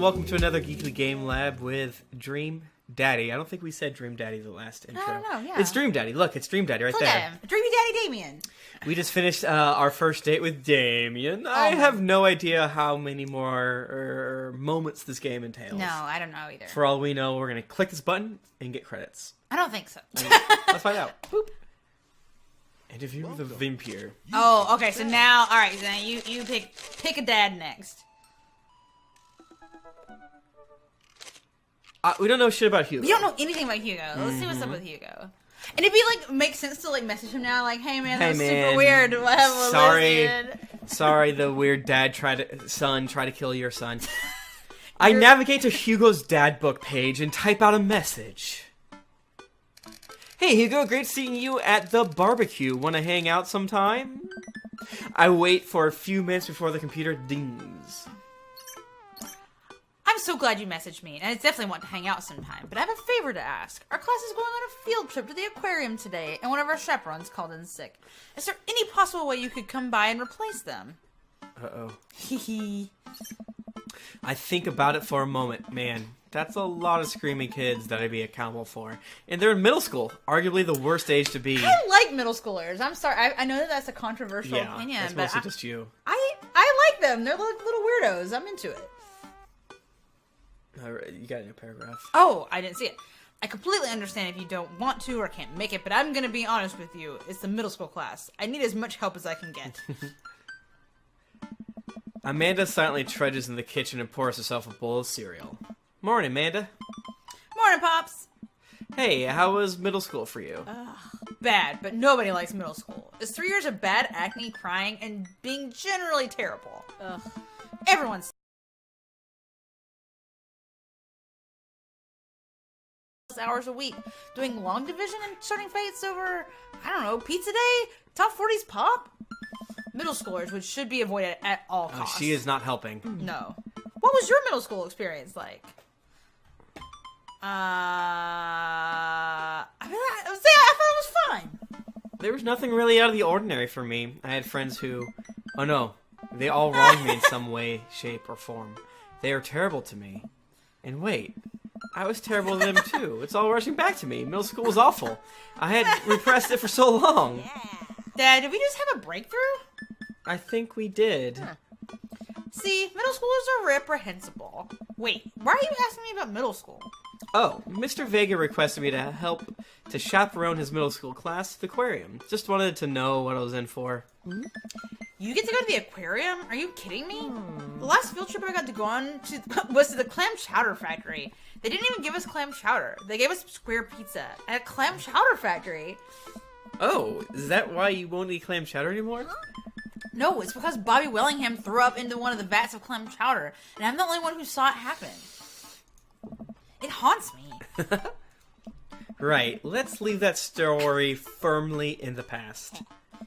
welcome to another Geekly Game Lab with Dream Daddy. I don't think we said Dream Daddy the last intro. I don't know, yeah. It's Dream Daddy. Look, it's Dream Daddy right there. Dreamy Daddy Damien. We just finished our first date with Damien. I have no idea how many more moments this game entails. No, I don't know either. For all we know, we're going to click this button and get credits. I don't think so. Let's find out. Boop. Interview with a vampire. Oh, okay, so now, alright, so now you pick a dad next. We don't know shit about Hugo. We don't know anything about Hugo. Let's see what's up with Hugo. And it'd be like, make sense to like message him now, like, hey man, that was super weird. Sorry, the weird son tried to kill your son. I navigate to Hugo's dad book page and type out a message. Hey Hugo, great seeing you at the barbecue. Want to hang out sometime? I wait for a few minutes before the computer dings. I'm so glad you messaged me, and I definitely want to hang out sometime, but I have a favor to ask. Our class is going on a field trip to the aquarium today, and one of our chaperones called in sick. Is there any possible way you could come by and replace them? Uh-oh. Hee. I think about it for a moment. Man, that's a lot of screaming kids that I'd be accountable for. And they're in middle school, arguably the worst age to be. I like middle schoolers. I'm sorry. I know that that's a controversial opinion, that's but mostly just you. I like them. They're like little weirdos. I'm into it. You got it in a paragraph. Oh, I didn't see it. I completely understand if you don't want to or can't make it, but I'm going to be honest with you. It's the middle school class. I need as much help as I can get. Amanda silently trudges in the kitchen and pours herself a bowl of cereal. Morning, Amanda. Morning, Pops. Hey, how was middle school for you? Bad, but nobody likes middle school. It's 3 years of bad acne, crying, and being generally terrible. Ugh. Everyone's hours a week doing long division and starting fights over, I don't know, pizza day, top 40s pop. Middle schoolers, which should be avoided at all costs. She is not helping. No. What was your middle school experience like? I thought it was fine. There was nothing really out of the ordinary for me. I had friends who, oh no, they all wronged me in some way, shape, or form. They were terrible to me. And wait, I was terrible to them too. It's all rushing back to me. Middle school was awful. I had repressed it for so long. Yeah. Dad, did we just have a breakthrough? I think we did. Huh. See, middle schoolers are reprehensible. Wait, why are you asking me about middle school? Oh, Mr. Vega requested me to help to chaperone his middle school class to the aquarium. Just wanted to know what I was in for. You get to go to the aquarium? Are you kidding me? The last field trip I got to go on was to the clam chowder factory. They didn't even give us clam chowder. They gave us square pizza at a clam chowder factory. Oh, is that why you won't eat clam chowder anymore? No, it's because Bobby Wellingham threw up into one of the vats of clam chowder, and I'm the only one who saw it happen. It haunts me. Right, let's leave that story firmly in the past.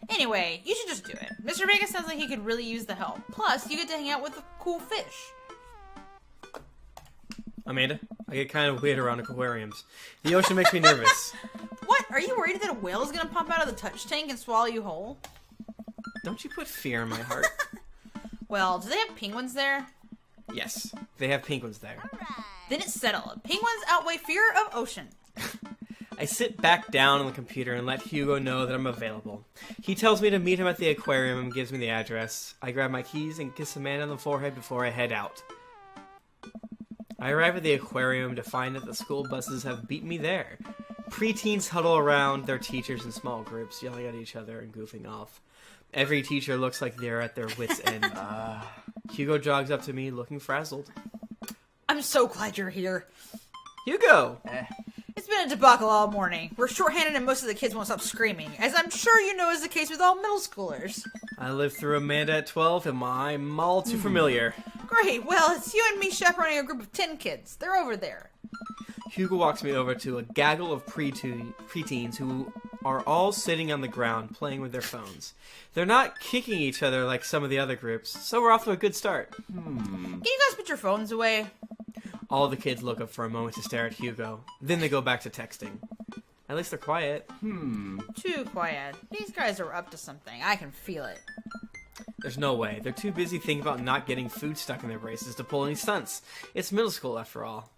Anyway, you should just do it. Mr. Vega sounds like he could really use the help. Plus, you get to hang out with a cool fish. Amanda, I get kind of weird around aquariums. The ocean makes me nervous. What? Are you worried that a whale is going to pop out of the touch tank and swallow you whole? Don't you put fear in my heart. Well, do they have penguins there? Yes, they have penguins there. Then it's settled. Penguins outweigh fear of ocean. I sit back down on the computer and let Hugo know that I'm available. He tells me to meet him at the aquarium and gives me the address. I grab my keys and kiss Amanda on the forehead before I head out. I arrive at the aquarium to find that the school buses have beaten me there. Preteens huddle around their teachers in small groups, yelling at each other and goofing off. Every teacher looks like they're at their wits' end. Hugo jogs up to me, looking frazzled. I'm so glad you're here. Hugo! It's been a debacle all morning. We're shorthanded and most of the kids won't stop screaming, as I'm sure you know is the case with all middle schoolers. I lived through Amanda at 12, and I'm all too familiar. Great, well, it's you and me chaperoning a group of 10 kids. They're over there. Hugo walks me over to a gaggle of preteens who are all sitting on the ground playing with their phones. They're not kicking each other like some of the other groups, so we're off to a good start. Can you guys put your phones away? All the kids look up for a moment to stare at Hugo. Then they go back to texting. At least they're quiet. Too quiet. These guys are up to something. I can feel it. There's no way. They're too busy thinking about not getting food stuck in their braces to pull any stunts. It's middle school, after all.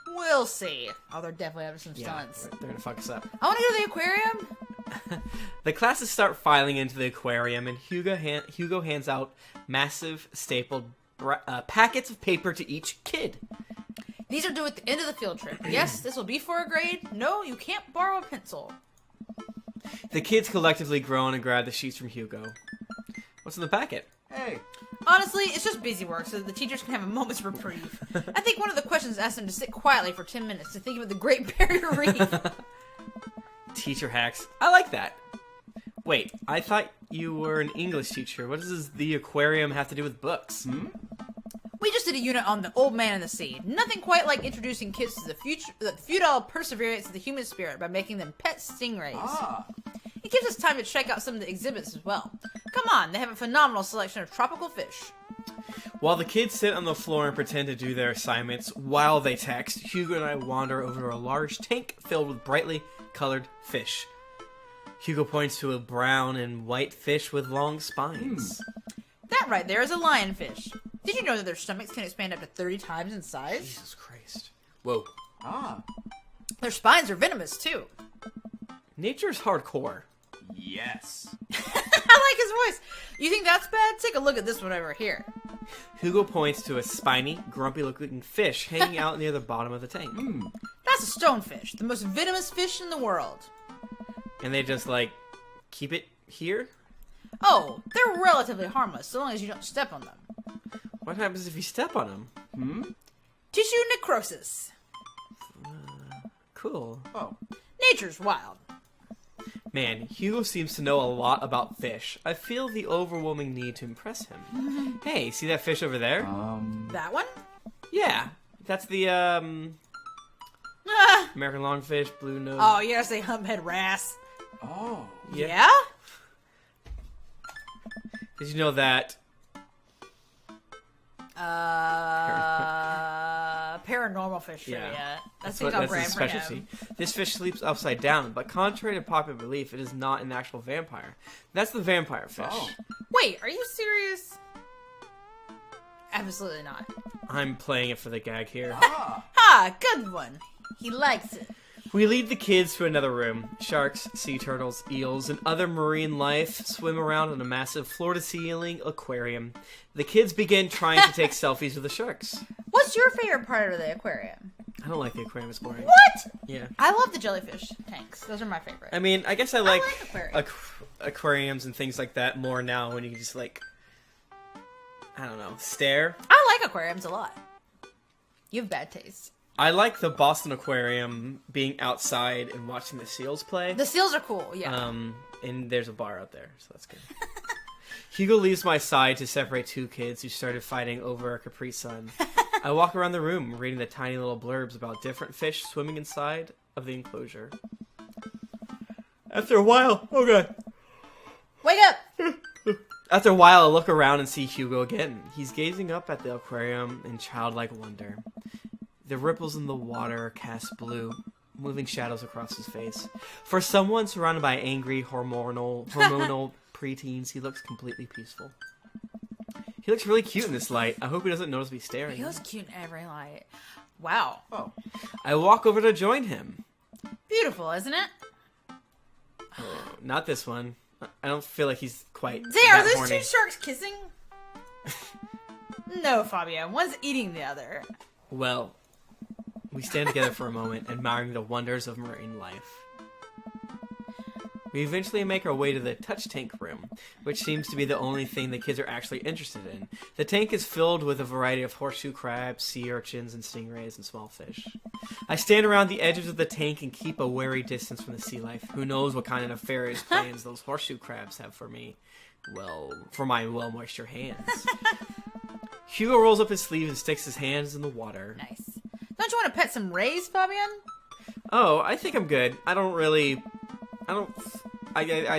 We'll see. Oh, they're definitely having some stunts. They're gonna fuck us up. I want to go to the aquarium. The classes start filing into the aquarium, and Hugo hands out massive stapled packets of paper to each kid. These are due at the end of the field trip. Yes, this will be for a grade. No, you can't borrow a pencil. The kids collectively groan and grab the sheets from Hugo. What's in the packet? Hey. Honestly, it's just busy work so the teachers can have a moment's reprieve. I think one of the questions asked them to sit quietly for 10 minutes to think of the Great Barrier Reef. Teacher hacks. I like that. Wait, I thought you were an English teacher. What does the aquarium have to do with books? We just did a unit on the old man in the sea. Nothing quite like introducing kids to the futile perseverance of the human spirit by making them pet stingrays. It gives us time to check out some of the exhibits as well. Come on, they have a phenomenal selection of tropical fish. While the kids sit on the floor and pretend to do their assignments while they text, Hugo and I wander over to a large tank filled with brightly colored fish. Hugo points to a brown and white fish with long spines. That right there is a lionfish. Did you know that their stomachs can expand up to 30 times in size? Jesus Christ. Whoa. Their spines are venomous, too. Nature's hardcore. Yes. I like his voice. You think that's bad? Take a look at this one over here. Hugo points to a spiny, grumpy-looking fish hanging out near the bottom of the tank. That's a stonefish, the most venomous fish in the world. And they just, keep it here? Oh, they're relatively harmless, so long as you don't step on them. What happens if you step on them? Tissue necrosis. Cool. Oh. Nature's wild. Man, Hugo seems to know a lot about fish. I feel the overwhelming need to impress him. Hey, see that fish over there? That one? Yeah. That's the, American longfish, blue nose. Oh, you gotta say humphead wrasse. Oh. Yeah? Did you know that... Paranormal fish trivia. Yeah. That's his brand for specialty. him. This fish sleeps upside down, but contrary to popular belief, it is not an actual vampire. That's the vampire fish. Oh. Wait, are you serious? Absolutely not. I'm playing it for the gag here. Ha! Good one. He likes it. We lead the kids to another room. Sharks, sea turtles, eels, and other marine life swim around in a massive floor-to-ceiling aquarium. The kids begin trying to take selfies with the sharks. What's your favorite part of the aquarium? I don't like the aquarium, it's boring. What? Yeah. I love the jellyfish tanks. Those are my favorite. I mean, I guess I like, aquariums. aquariums and things like that more now when you can just, I don't know, stare. I like aquariums a lot. You have bad taste. I like the Boston Aquarium being outside and watching the seals play. The seals are cool, yeah. And there's a bar out there, so that's good. Hugo leaves my side to separate two kids who started fighting over a Capri Sun. I walk around the room, reading the tiny little blurbs about different fish swimming inside of the enclosure. After a while, oh god. Wake up! After a while, I look around and see Hugo again. He's gazing up at the aquarium in childlike wonder. The ripples in the water cast blue, moving shadows across his face. For someone surrounded by angry, hormonal preteens, he looks completely peaceful. He looks really cute in this light. I hope he doesn't notice me staring. He looks cute in every light. Wow. Oh. I walk over to join him. Beautiful, isn't it? Not this one. I don't feel like he's quite Are that those horny. two sharks kissing? No, Fabio. One's eating the other. Well, we stand together for a moment, admiring the wonders of marine life. We eventually make our way to the touch tank room, which seems to be the only thing the kids are actually interested in. The tank is filled with a variety of horseshoe crabs, sea urchins, and stingrays, and small fish. I stand around the edges of the tank and keep a wary distance from the sea life. Who knows what kind of nefarious plans those horseshoe crabs have for me? Well, for my well-moisture hands. Hugo rolls up his sleeve and sticks his hands in the water. Nice. Don't you want to pet some rays, Fabian? Oh, I think I'm good. I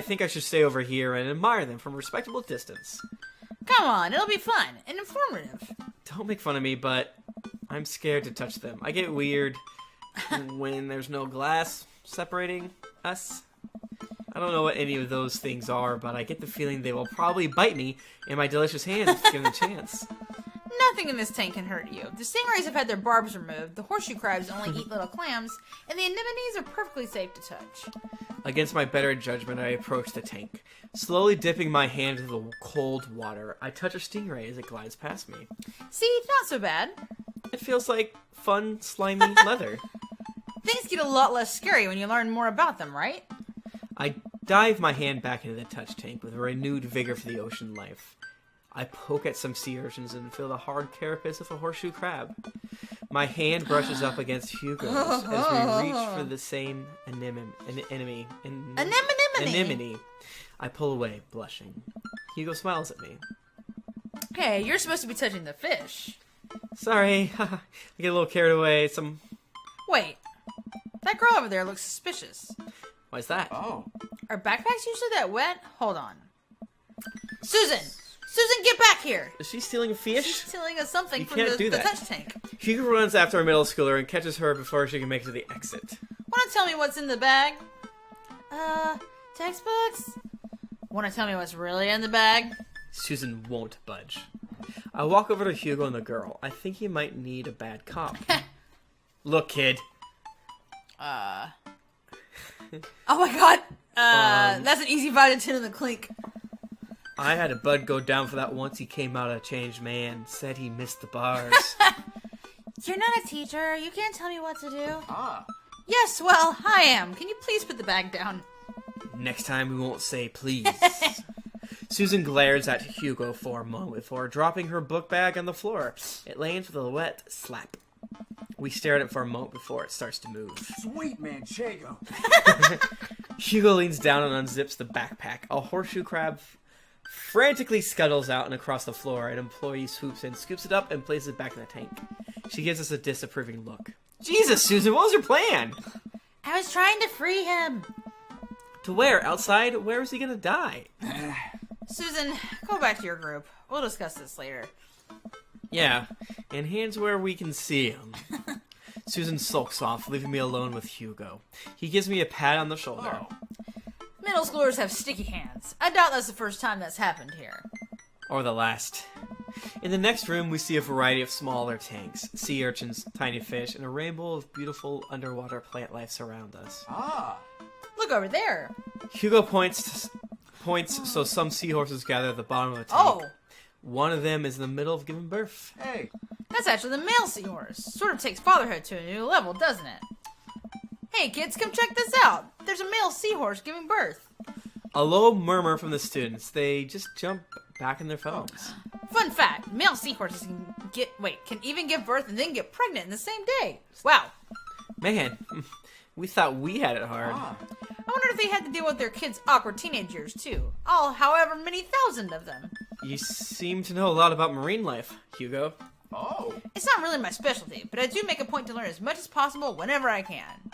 think I should stay over here and admire them from a respectable distance. Come on, it'll be fun and informative. Don't make fun of me, but I'm scared to touch them. I get weird when there's no glass separating us. I don't know what any of those things are, but I get the feeling they will probably bite me in my delicious hands if given the chance. Nothing in this tank can hurt you. The stingrays have had their barbs removed, the horseshoe crabs only eat little clams, and the anemones are perfectly safe to touch. Against my better judgment, I approach the tank. Slowly dipping my hand into the cold water, I touch a stingray as it glides past me. See, not so bad. It feels like fun, slimy leather. Things get a lot less scary when you learn more about them, right? I dive my hand back into the touch tank with a renewed vigor for the ocean life. I poke at some sea urchins and feel the hard carapace of a horseshoe crab. My hand brushes up against Hugo's as we reach for the same anemone. I pull away, blushing. Hugo smiles at me. Hey, you're supposed to be touching the fish. Sorry, I get a little carried away. Wait, that girl over there looks suspicious. Why's that? Oh. Are backpacks usually that wet? Hold on. Susan! Susan, get back here! Is she stealing a fish? She's stealing us something You from can't the do that. touch tank. Hugo runs after a middle schooler and catches her before she can make it to the exit. Wanna tell me what's in the bag? Textbooks? Wanna tell me what's really in the bag? Susan won't budge. I walk over to Hugo and the girl. I think he might need a bad cop. Look, kid. Oh my god! That's an easy 5 to 10 in the clink. I had a bud go down for that once he came out a changed man. Said he missed the bars. You're not a teacher. You can't tell me what to do. Ah. Yes, well, I am. Can you please put the bag down? Next time we won't say please. Susan glares at Hugo for a moment before dropping her book bag on the floor. It lands with a wet slap. We stare at it for a moment before it starts to move. Sweet manchego. Hugo leans down and unzips the backpack. A horseshoe crab frantically scuttles out and across the floor. An employee swoops in, scoops it up, and places it back in the tank. She gives us a disapproving look. Jesus, Susan, what was your plan? I was trying to free him. To where? Outside? Where is he gonna die? Susan, go back to your group. We'll discuss this later. Yeah, and hands where we can see him. Susan sulks off, leaving me alone with Hugo. He gives me a pat on the shoulder. Oh. Middle schoolers have sticky hands. I doubt that's the first time that's happened here. Or the last. In the next room, we see a variety of smaller tanks, sea urchins, tiny fish, and a rainbow of beautiful underwater plant life surround us. Ah. Look over there. Hugo points so some seahorses gather at the bottom of a tank. Oh, One of them is in the middle of giving birth. Hey. that's actually the male seahorse. Sort of takes fatherhood to a new level, doesn't it? Hey kids, come check this out. There's a male seahorse giving birth. A low murmur from the students. They just jump back in their phones. Fun fact, male seahorses can even give birth and then get pregnant in the same day. Wow. Man, we thought we had it hard. Ah. I wonder if they had to deal with their kids' awkward teenage years too. All however many thousand of them. You seem to know a lot about marine life, Hugo. Oh. It's not really my specialty, but I do make a point to learn as much as possible whenever I can.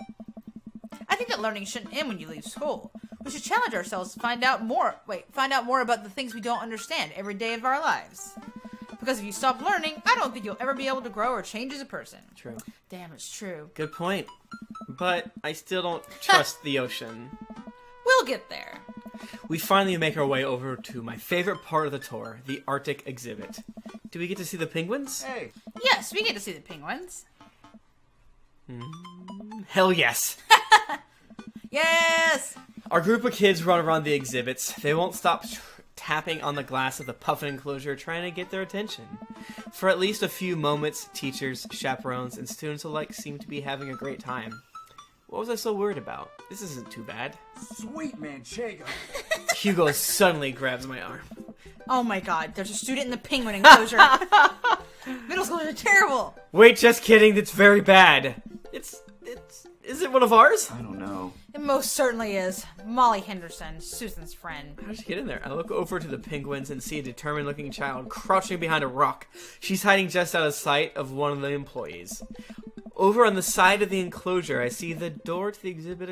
I think that learning shouldn't end when you leave school. We should challenge ourselves to find out more about the things we don't understand every day of our lives. Because if you stop learning, I don't think you'll ever be able to grow or change as a person. True. Damn, it's true. Good point. But I still don't trust the ocean. We'll get there. We finally make our way over to my favorite part of the tour, the Arctic exhibit. Do we get to see the penguins? Hey. Yes, we get to see the penguins. Hell yes! Yes! Our group of kids run around the exhibits. They won't stop tapping on the glass of the puffin enclosure, trying to get their attention. For at least a few moments, teachers, chaperones, and students alike seem to be having a great time. What was I so worried about? This isn't too bad. Sweet manchego. Hugo suddenly grabs my arm. Oh my god, there's a student in the penguin enclosure. Middle schoolers are terrible. Wait, just kidding. That's very bad. Is it one of ours? I don't know. It most certainly is. Molly Henderson, Susan's friend. How'd she get in there? I look over to the penguins and see a determined-looking child crouching behind a rock. She's hiding just out of sight of one of the employees. Over on the side of the enclosure, I see the door to the exhibit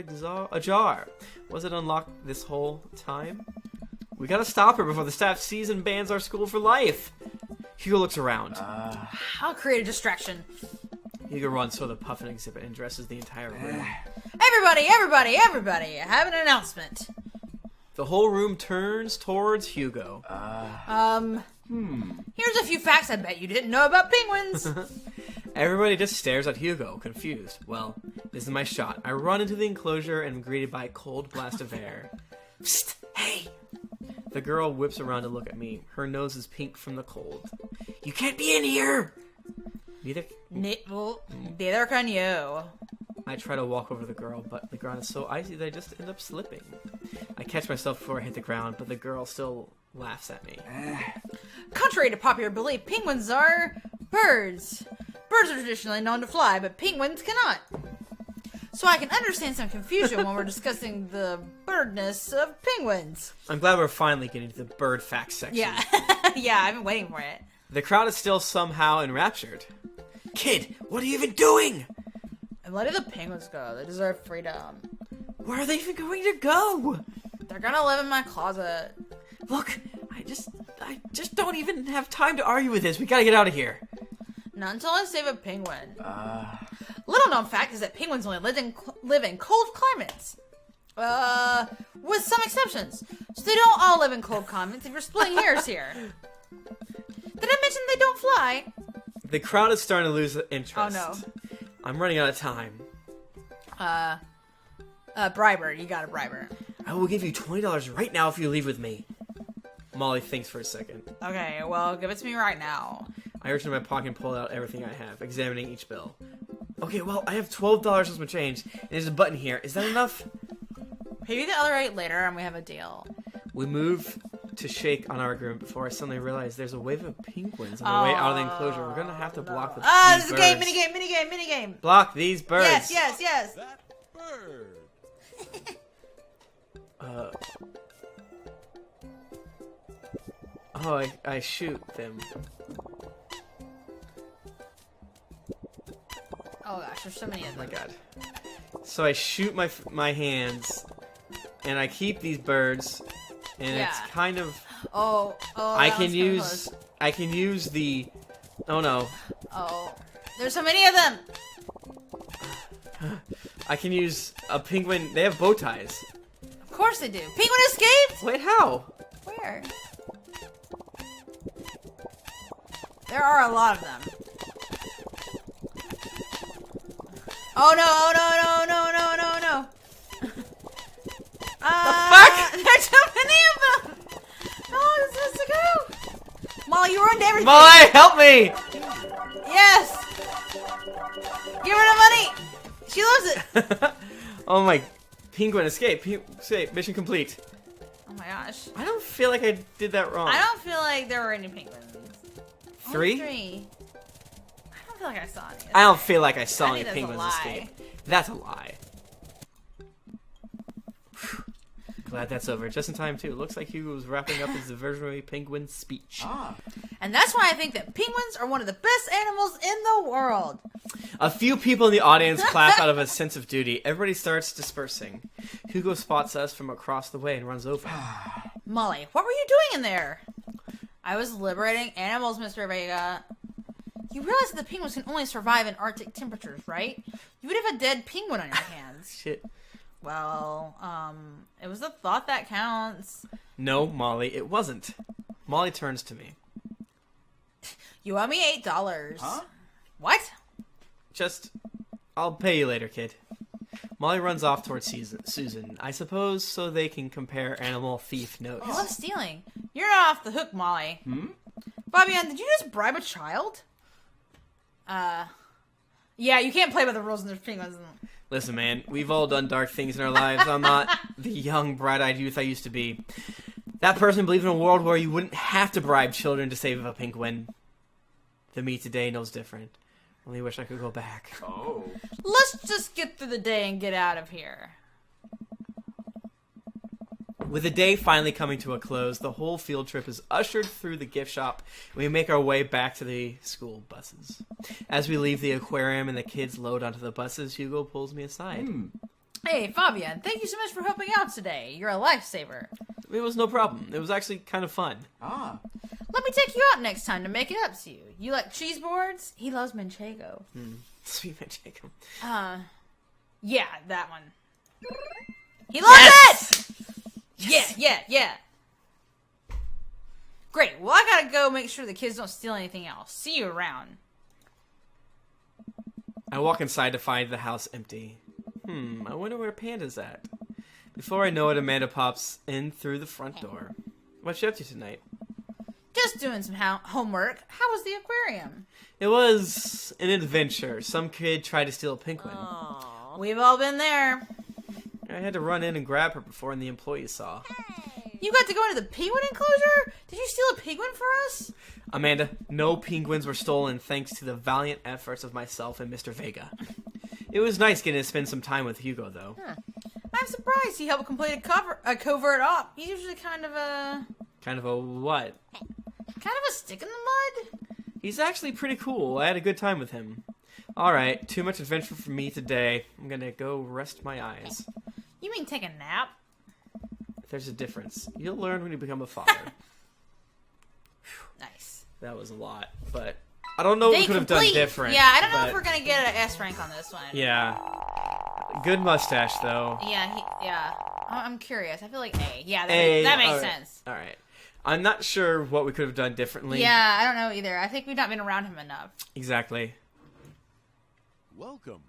ajar. Was it unlocked this whole time? We gotta stop her before the staff sees and bans our school for life. Hugo looks around. I'll create a distraction. Hugo runs for the puffin exhibit and dresses the entire room. Everybody! I have an announcement. The whole room turns towards Hugo. Here's a few facts I bet you didn't know about penguins. Everybody just stares at Hugo, confused. Well, this is my shot. I run into the enclosure and am greeted by a cold blast of air. Psst! Hey! The girl whips around to look at me. Her nose is pink from the cold. You can't be in here! Neither can you. I try to walk over to the girl, but the ground is so icy that I just end up slipping. I catch myself before I hit the ground, but the girl still laughs at me. Contrary to popular belief, penguins are birds. Birds are traditionally known to fly, but penguins cannot. So I can understand some confusion when we're discussing the birdness of penguins. I'm glad we're finally getting to the bird facts section. Yeah, yeah, I've been waiting for it. The crowd is still somehow enraptured. Kid, what are you even doing? I'm letting the penguins go. They deserve freedom. Where are they even going to go? They're gonna live in my closet. Look, I just don't even have time to argue with this. We gotta get out of here. Not until I save a penguin. Little known fact is that penguins only live in cold climates. With some exceptions. So they don't all live in cold climates if you're splitting hairs here. Did I mention they don't fly? The crowd is starting to lose interest. Oh no. I'm running out of time. Briber. You gotta bribe her. I will give you $20 right now if you leave with me. Molly thinks for a second. Okay, well, give it to me right now. I reach into my pocket and pull out everything I have, examining each bill. Okay, well, I have $12 as my change, and there's a button here. Is that enough? Pay me the other 8 later, and we have a deal. We move to shake on our agreement before I suddenly realize there's a wave of penguins on the way out of the enclosure. We're gonna have to block the there's these a game, birds. minigame. Block these birds. Yes. That bird. Oh, I shoot them. Oh gosh, there's so many of Oh my them. god. So I shoot my hands, and I keep these birds, and it's kind of... Oh, I that can one's kinda use... close. I can use the... Oh no. Oh, there's so many of them. I can use a penguin... They have bow ties. Of course they do. Penguin escaped? Wait, how? Where? There are a lot of them. Oh no, no. The fuck? There's so many of them! Oh, this is to go! Molly, you ruined everything! Molly, help me! Yes! Give her the money! She loves it! Oh my... Penguin, escape. Escape. Mission complete. Oh my gosh. I don't feel like I did that wrong. I don't feel like there were any penguins. Only 3? 3. I don't feel like I saw any. I don't feel like I saw I any think that's a penguins lie. escape. That's a lie. Glad that's over. Just in time, too. It looks like Hugo was wrapping up his diversionary penguin speech. And that's why I think that penguins are one of the best animals in the world. A few people in the audience clap out of a sense of duty. Everybody starts dispersing. Hugo spots us from across the way and runs over. Molly, what were you doing in there? I was liberating animals, Mr. Vega. You realize that the penguins can only survive in Arctic temperatures, right? You would have a dead penguin on your hands. Shit. Well, it was the thought that counts. No, Molly, it wasn't. Molly turns to me. You owe me $8. Huh? What? I'll pay you later, kid. Molly runs off towards Susan. I suppose so they can compare animal thief notes. I love stealing. You're not off the hook, Molly. Fabian, did you just bribe a child? Yeah, you can't play by the rules and there's penguins. Listen, man, we've all done dark things in our lives. I'm not the young, bright-eyed youth I used to be. That person believed in a world where you wouldn't have to bribe children to save a penguin. The me today knows different. Only wish I could go back. Oh. Let's just get through the day and get out of here. With the day finally coming to a close, the whole field trip is ushered through the gift shop, and we make our way back to the school buses. As we leave the aquarium and the kids load onto the buses, Hugo pulls me aside. Hey, Fabian, thank you so much for helping out today. You're a lifesaver. It was no problem. It was actually kind of fun. Let me take you out next time to make it up to you. You like cheese boards? He loves manchego. Sweet man, Jacob. Yeah, that one. He loves it! Yeah. Great. Well, I gotta go make sure the kids don't steal anything else. See you around. I walk inside to find the house empty. I wonder where Panda's at. Before I know it, Amanda pops in through the front door. What's you up to tonight? Just doing some homework. How was the aquarium? It was an adventure. Some kid tried to steal a penguin. We've all been there. I had to run in and grab her before the employees saw. You got to go into the penguin enclosure? Did you steal a penguin for us? Amanda, no penguins were stolen thanks to the valiant efforts of myself and Mr. Vega. It was nice getting to spend some time with Hugo, though. I'm surprised he helped complete a covert op. He's usually kind of a what? Kind of a stick in the mud? He's actually pretty cool. I had a good time with him. Alright, too much adventure for me today. I'm gonna go rest my eyes. You mean take a nap? There's a difference. You'll learn when you become a father. Nice. That was a lot, but I don't know what we could have done different. Yeah, I don't know if we're gonna get an S rank on this one. Yeah. Good mustache, though. Yeah. I'm curious. I feel like A. Yeah, A. That makes sense. Alright. I'm not sure what we could have done differently. Yeah, I don't know either. I think we've not been around him enough. Exactly. Welcome.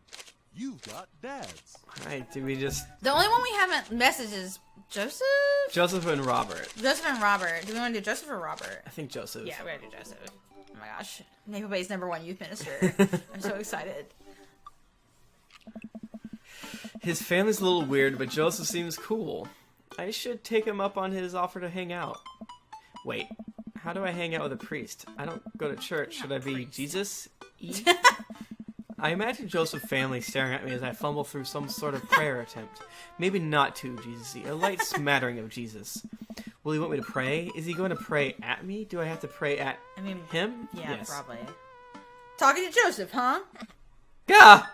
You've got dads. Alright, do we just... The only one we haven't messaged is Joseph? Joseph and Robert. Joseph and Robert. Do we want to do Joseph or Robert? I think Joseph. Yeah, we gotta do Joseph. Oh my gosh. Naval Bay's #1 youth minister. I'm so excited. His family's a little weird, but Joseph seems cool. I should take him up on his offer to hang out. Wait, how do I hang out with a priest? I don't go to church. Should I be Jesus? I imagine Joseph's family staring at me as I fumble through some sort of prayer attempt. Maybe not too Jesus-y, a light smattering of Jesus. Will he want me to pray? Is he going to pray at me? Do I have to pray at him? Yeah, yes. probably. Talking to Joseph, huh? Gah!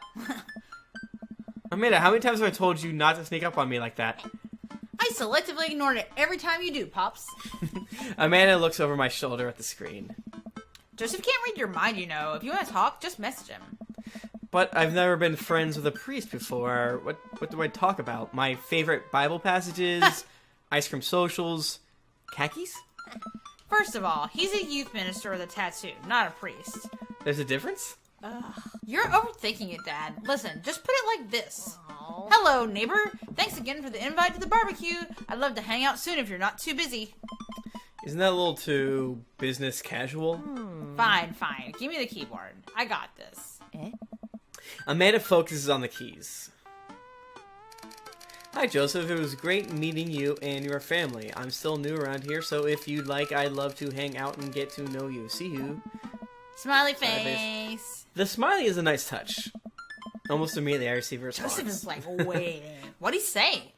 Amanda, how many times have I told you not to sneak up on me like that? I selectively ignored it every time you do, Pops. Amanda looks over my shoulder at the screen. Joseph can't read your mind, you know. If you want to talk, just message him. But I've never been friends with a priest before. What do I talk about? My favorite Bible passages? Ice cream socials? Khakis? First of all, he's a youth minister with a tattoo, not a priest. There's a difference? You're overthinking it, Dad. Listen, just put it like this. Hello, neighbor. Thanks again for the invite to the barbecue. I'd love to hang out soon if you're not too busy. Isn't that a little too business casual? Fine. Give me the keyboard. I got this. Amanda focuses on the keys. Hi, Joseph. It was great meeting you and your family. I'm still new around here, so if you'd like, I'd love to hang out and get to know you. See you. Smiley face. The smiley is a nice touch. Almost immediately, I receive a response. Joseph is like, wait. What'd he say?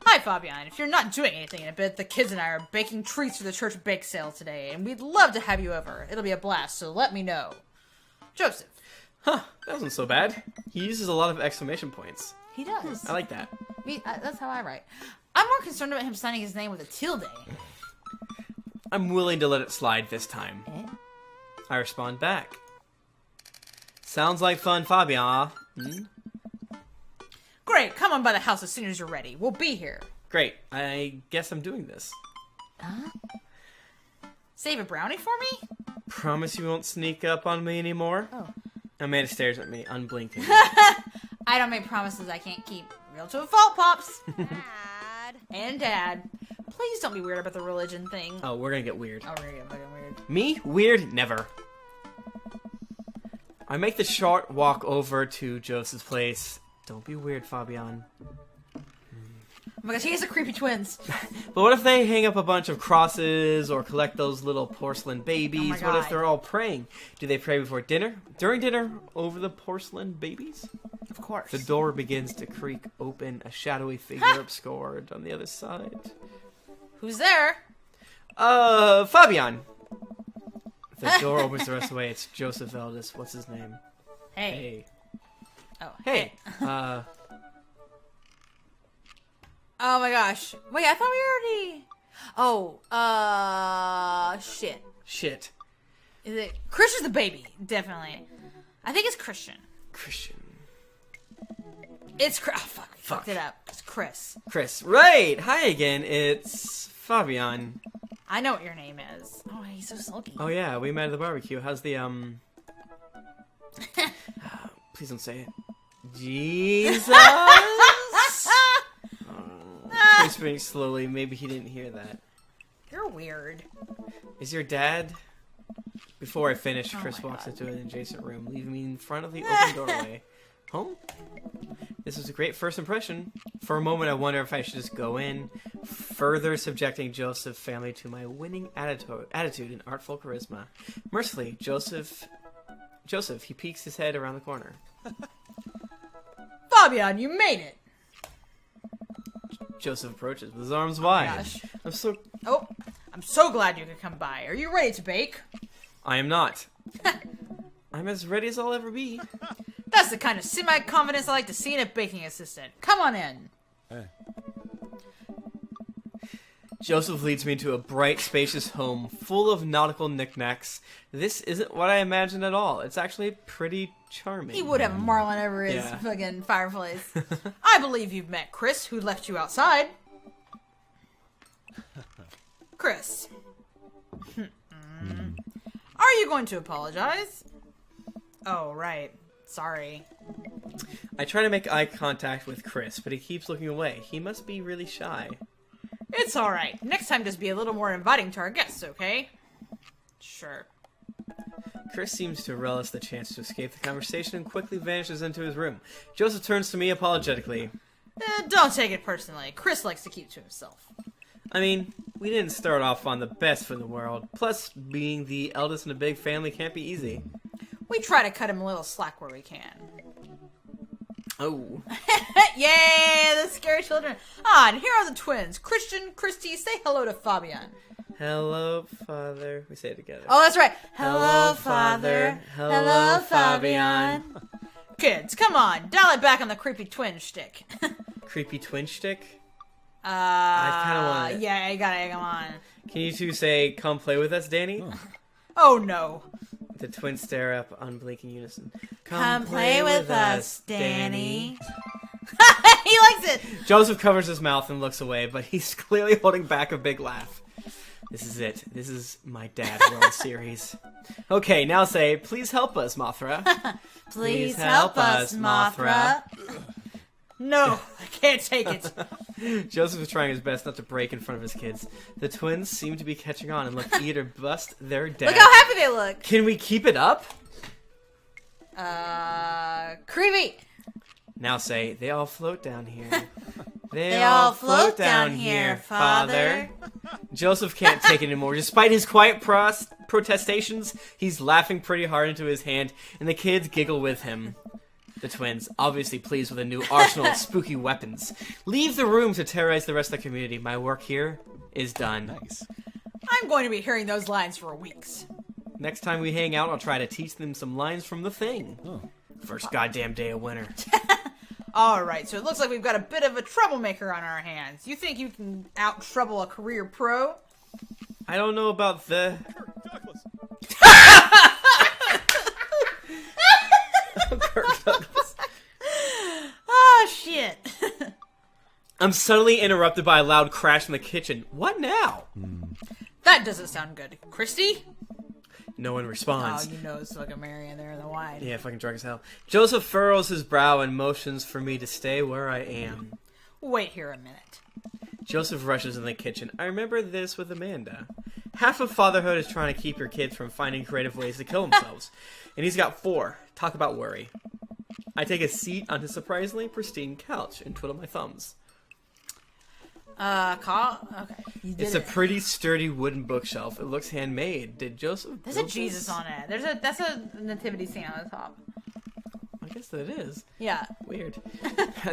Hi, Phabian. If you're not doing anything in a bit, the kids and I are baking treats for the church bake sale today, and we'd love to have you over. It'll be a blast, so let me know. Joseph. Huh, that wasn't so bad. He uses a lot of exclamation points. He does. I like that. That's how I write. I'm more concerned about him signing his name with a tilde. I'm willing to let it slide this time. I respond back. Sounds like fun, Fabian. Great, come on by the house as soon as you're ready. We'll be here. Great, I guess I'm doing this. Save a brownie for me? Promise you won't sneak up on me anymore? Oh. Amanda stares at me, unblinking. I don't make promises I can't keep. Real to a fault, Pops. Dad. And Dad. Please don't be weird about the religion thing. Oh, we're gonna get weird. Oh, we're gonna get fucking weird. Me? Weird? Never. I make the short walk over to Joseph's place. Don't be weird, Fabian. Oh my gosh, he has the creepy twins. But what if they hang up a bunch of crosses or collect those little porcelain babies? Oh my What if God. they're all praying? Do they pray before dinner? During dinner? Over the porcelain babies? Of course. The door begins to creak open, a shadowy figure obscured on the other side. Who's there? Fabian! The door opens the rest of the way. It's Joseph Eldest. What's his name? Hey. Oh, Hey. Oh my gosh. Wait, I thought we already... Oh, shit. Shit. Is it... Christian's the baby, definitely. I think it's Christian. Christian. It's Chris. Oh, fuck. Fucked it up. It's Chris. Chris. Right! Hi again, it's Phabian. I know what your name is. Oh, he's so sulky. Oh yeah, we met at the barbecue. How's the, please don't say it. Jesus! Whispering slowly, maybe he didn't hear that. You're weird. Is your dad? Before I finish, Oh Chris my walks God. into an adjacent room, leaving me in front of the open doorway. Home? This was a great first impression. For a moment, I wonder if I should just go in, further subjecting Joseph's family to my winning attitude and artful charisma. Mercifully, Joseph, he peeks his head around the corner. Fabian, you made it. Joseph approaches with his arms wide. Gosh. I'm so glad you could come by. Are you ready to bake? I am not. I'm as ready as I'll ever be. That's the kind of semi-confidence I like to see in a baking assistant. Come on in. Hey. Joseph leads me into a bright, spacious home full of nautical knickknacks. This isn't what I imagined at all. It's actually pretty charming. He would have a marlin over his Yeah. fucking fireplace. I believe you've met Chris, who left you outside. Chris. Are you going to apologize? Oh, right. Sorry. I try to make eye contact with Chris, but he keeps looking away. He must be really shy. It's alright. Next time just be a little more inviting to our guests, okay? Sure. Chris seems to relish the chance to escape the conversation and quickly vanishes into his room. Joseph turns to me apologetically. Don't take it personally. Chris likes to keep to himself. I mean, we didn't start off on the best foot in the world. Plus, being the eldest in a big family can't be easy. We try to cut him a little slack where we can. Oh. Yay, the scary children. Ah, and here are the twins. Christian, Christy, say hello to Fabian. Hello, Father. We say it together. Oh, that's right. Hello, Father. Hello, Fabian. Kids, come on. Dial it back on the creepy twin shtick. Creepy twin shtick? I kinda want it. Yeah, you gotta, come on. Can you two say, come play with us, Danny? Oh, no. The twins stare up, unblinking unison. Come play with us, Danny. He likes it. Joseph covers his mouth and looks away, but he's clearly holding back a big laugh. This is it. This is my Dad World series. Okay, now say, please help us, Mothra. Please help us, Mothra. No, I can't take it. Joseph is trying his best not to break in front of his kids. The twins seem to be catching on and look eager to bust their dad. Look how happy they look. Can we keep it up? Creepy. Now say, they all float down here. They all float down here, Father. Joseph can't take it anymore. Despite his quiet protestations, he's laughing pretty hard into his hand, and the kids giggle with him. The twins, obviously pleased with a new arsenal of spooky weapons, leave the room to terrorize the rest of the community. My work here is done. Nice. I'm going to be hearing those lines for weeks. Next time we hang out, I'll try to teach them some lines from The Thing. Oh. First goddamn day of winter. Alright, so it looks like we've got a bit of a troublemaker on our hands. You think you can out-trouble a career pro? I don't know about the... Douglas. Kirk Douglas. Oh, shit. I'm suddenly interrupted by a loud crash in the kitchen. What now? That doesn't sound good. Christy? No one Oh, responds. you know it's fucking Mary in there in the wine. Yeah, fucking drunk as hell. Joseph furrows his brow and motions for me to stay where I am. Wait here a minute. Joseph rushes in the kitchen. I remember this with Amanda. Half of fatherhood is trying to keep your kids from finding creative ways to kill themselves. And he's got 4. Talk about worry. I take a seat on his surprisingly pristine couch and twiddle my thumbs. Call? Okay. You did It's it. a pretty sturdy wooden bookshelf. It looks handmade. Did Joseph There's a build Jesus this? on it. That's a nativity scene on the top. I guess that it is. Yeah. Weird.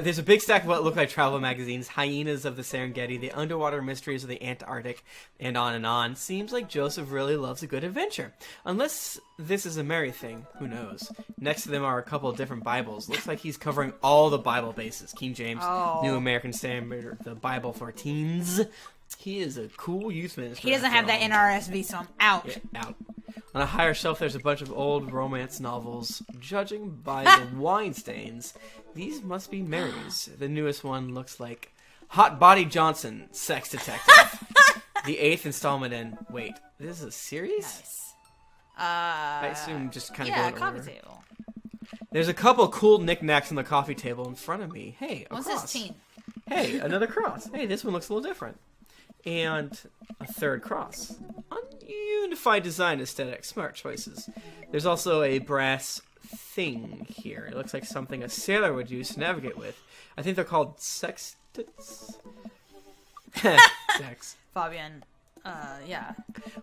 There's a big stack of what look like travel magazines, Hyenas of the Serengeti, The Underwater Mysteries of the Antarctic, and on and on. Seems like Joseph really loves a good adventure. Unless this is a Mary thing, who knows? Next to them are a couple of different Bibles. Looks like he's covering all the Bible bases. King James, Oh. New American Standard, the Bible for teens, He is a cool youth minister. He doesn't have that NRSV, so I'm out. Yeah, out. On a higher shelf, there's a bunch of old romance novels. Judging by the wine stains, these must be Mary's. The newest one looks like Hot Body Johnson, Sex Detective. The 8th installment in... Wait, this is a series? Nice. I assume just kind of Yeah, going coffee over. table. There's a couple cool knickknacks on the coffee table in front of me. Hey, a What's cross. this teen? Hey, another cross. Hey, this one looks a little different. And a third cross. Ununified design aesthetic. Smart choices. There's also a brass thing here. It looks like something a sailor would use to navigate with. I think they're called sextants. Sex. Fabian. Yeah.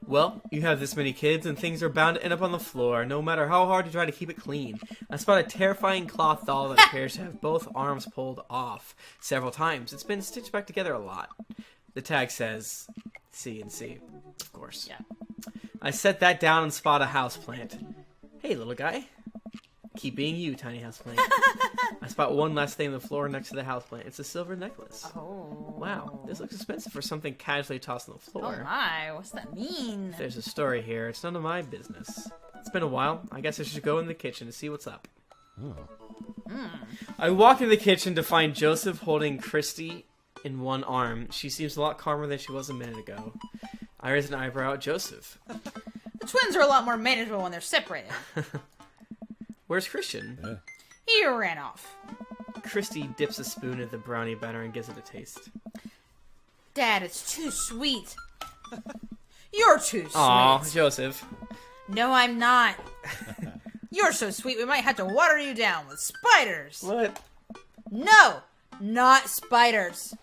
Well, you have this many kids, and things are bound to end up on the floor, no matter how hard you try to keep it clean. I spot a terrifying cloth doll that appears to have both arms pulled off several times. It's been stitched back together a lot. The tag says C&C, of course. Yeah. I set that down and spot a houseplant. Hey, little guy. Keep being you, tiny houseplant. I spot one last thing on the floor next to the houseplant. It's a silver necklace. Oh. Wow, this looks expensive for something casually tossed on the floor. Oh my, what's that mean? If there's a story here, it's none of my business. It's been a while. I guess I should go in the kitchen to see what's up. I walk in the kitchen to find Joseph holding Christy in one arm. She seems a lot calmer than she was a minute ago. I raise an eyebrow at Joseph. The twins are a lot more manageable when they're separated. Where's Christian? He ran off. Christy dips a spoon into the brownie batter and gives it a taste. Dad, it's too sweet. You're too sweet. Aw, Joseph. No, I'm not. You're so sweet, we might have to water you down with spiders. What? No, not spiders.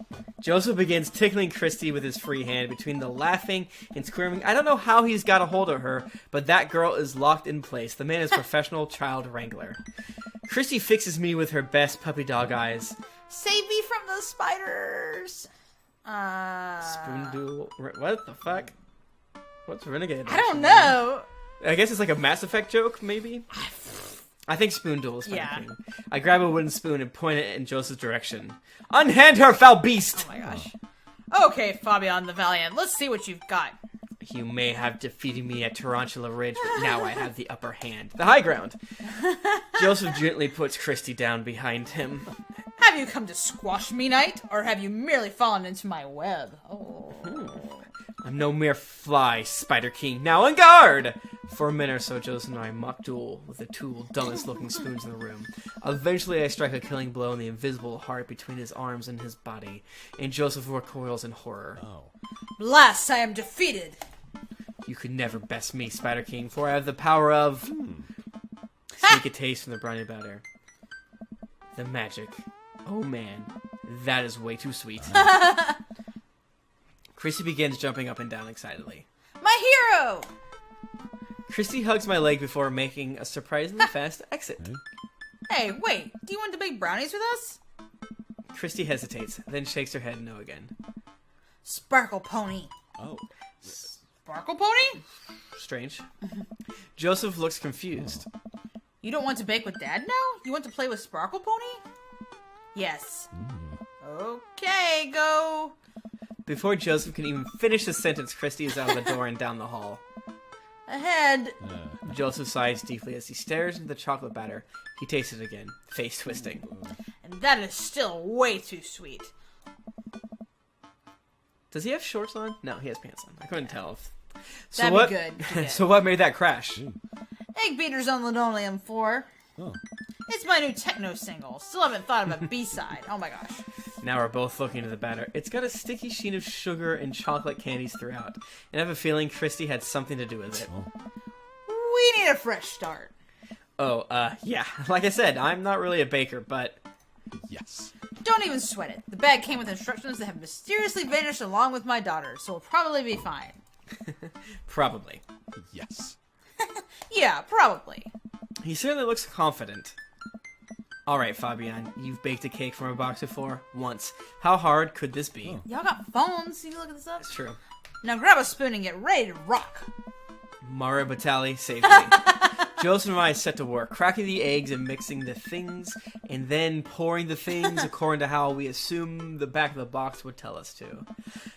Joseph begins tickling Christy with his free hand between the laughing and squirming. I don't know how he's got a hold of her, but that girl is locked in place. The man is professional child wrangler. Christy fixes me with her best puppy dog eyes. Save me from the spiders. Spoon duel. What the fuck? What's Renegade? I don't know. I guess it's like a Mass Effect joke, maybe? I think spoon duel is Yeah. fine. I grab a wooden spoon and point it in Joseph's direction. Unhand her, foul beast! Oh my gosh. Okay, Fabian the Valiant, let's see what you've got. You may have defeated me at Tarantula Ridge, but now I have the upper hand. The high ground. Joseph gently puts Christy down behind him. Have you come to squash me, knight, or have you merely fallen into my web? Oh. I'm no mere fly, Spider King. Now on guard! For a minute or so, Joseph and I mock duel with the two dumbest looking spoons in the room. Eventually, I strike a killing blow in the invisible heart between his arms and his body, and Joseph recoils in horror. Blast, I am defeated. You could never best me, Spider King, for I have the power of... Sneak a taste from the brownie batter. The magic. Oh man, that is way too sweet. Christy begins jumping up and down excitedly. My hero! Christy hugs my leg before making a surprisingly fast exit. Hey, wait, do you want to bake brownies with us? Christy hesitates, then shakes her head no again. Sparkle Pony. Oh. Sparkle Pony? Strange. Joseph looks confused. You don't want to bake with Dad now? You want to play with Sparkle Pony? Yes. Okay, go. Before Joseph can even finish the sentence, Christy is out of the door and down the hall. Ahead. Joseph sighs deeply as he stares into the chocolate batter. He tastes it again, face twisting. And that is still way too sweet. Does he have shorts on? No, he has pants on. I couldn't tell. So That'd what? be good. Yeah. So what made that crash? Egg beaters on linoleum floor. It's my new techno single. Still haven't thought of a B-side. Oh my gosh. Now we're both looking into the batter. It's got a sticky sheen of sugar and chocolate candies throughout. And I have a feeling Christy had something to do with it. We need a fresh start. Oh, yeah. Like I said, I'm not really a baker, but... Yes. Don't even sweat it. The bag came with instructions that have mysteriously vanished along with my daughter, so we'll probably be fine. Probably. Yes. Yeah, probably. He certainly looks confident. Alright, Fabian, you've baked a cake from a box before? Once. How hard could this be? Y'all got phones? You can look at this up. It's true. Now grab a spoon and get ready to rock. Mario Batali saved me. Joseph and I set to work, cracking the eggs and mixing the things, and then pouring the things according to how we assume the back of the box would tell us to.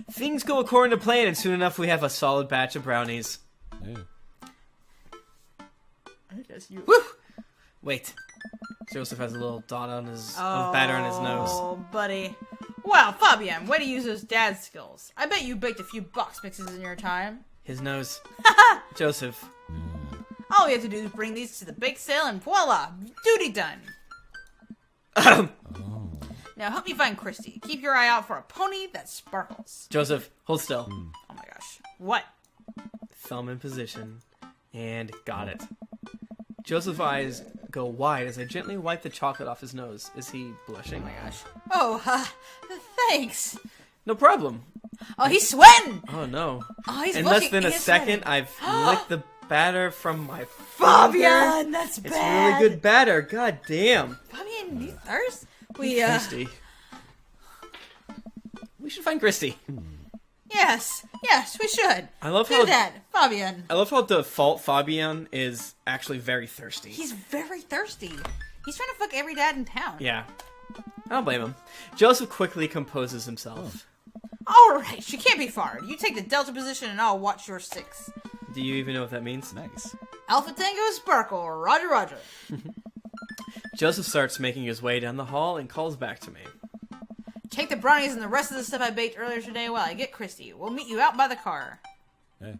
Things go according to plan, and soon enough we have a solid batch of brownies. Yeah. I guess you. Woo! Wait. Joseph has a little dot on his of batter on his nose. Oh, buddy. Wow, Fabian, way to use those dad skills. I bet you baked a few box mixes in your time. His nose. Joseph. All we have to do is bring these to the bake sale and voila, duty done. Now help me find Christy. Keep your eye out for a pony that sparkles. Joseph, hold still. Oh my gosh. What? Thumb in position. And got it. Joseph's eyes go wide as I gently wipe the chocolate off his nose. Is he blushing? Oh my gosh. Oh, thanks. No problem. Oh, he's sweating. Oh no. Oh, he's In looking, less than a he's second, sweating. I've licked the batter from my Fabian, finger. that's It's bad. really good batter. God damn. Fabian, you thirst? Christy. We should find Christy. Yes, we should. I love Do how that, Fabian. I love how default Fabian is actually very thirsty. He's very thirsty. He's trying to fuck every dad in town. Yeah. I don't blame him. Joseph quickly composes himself. All right, she can't be far. You take the delta position and I'll watch your six. Do you even know what that means? Nice. Alpha Tango Sparkle, Roger, Roger. Joseph starts making his way down the hall and calls back to me. Take the brownies and the rest of the stuff I baked earlier today while I get Christy. We'll meet you out by the car. Yeah.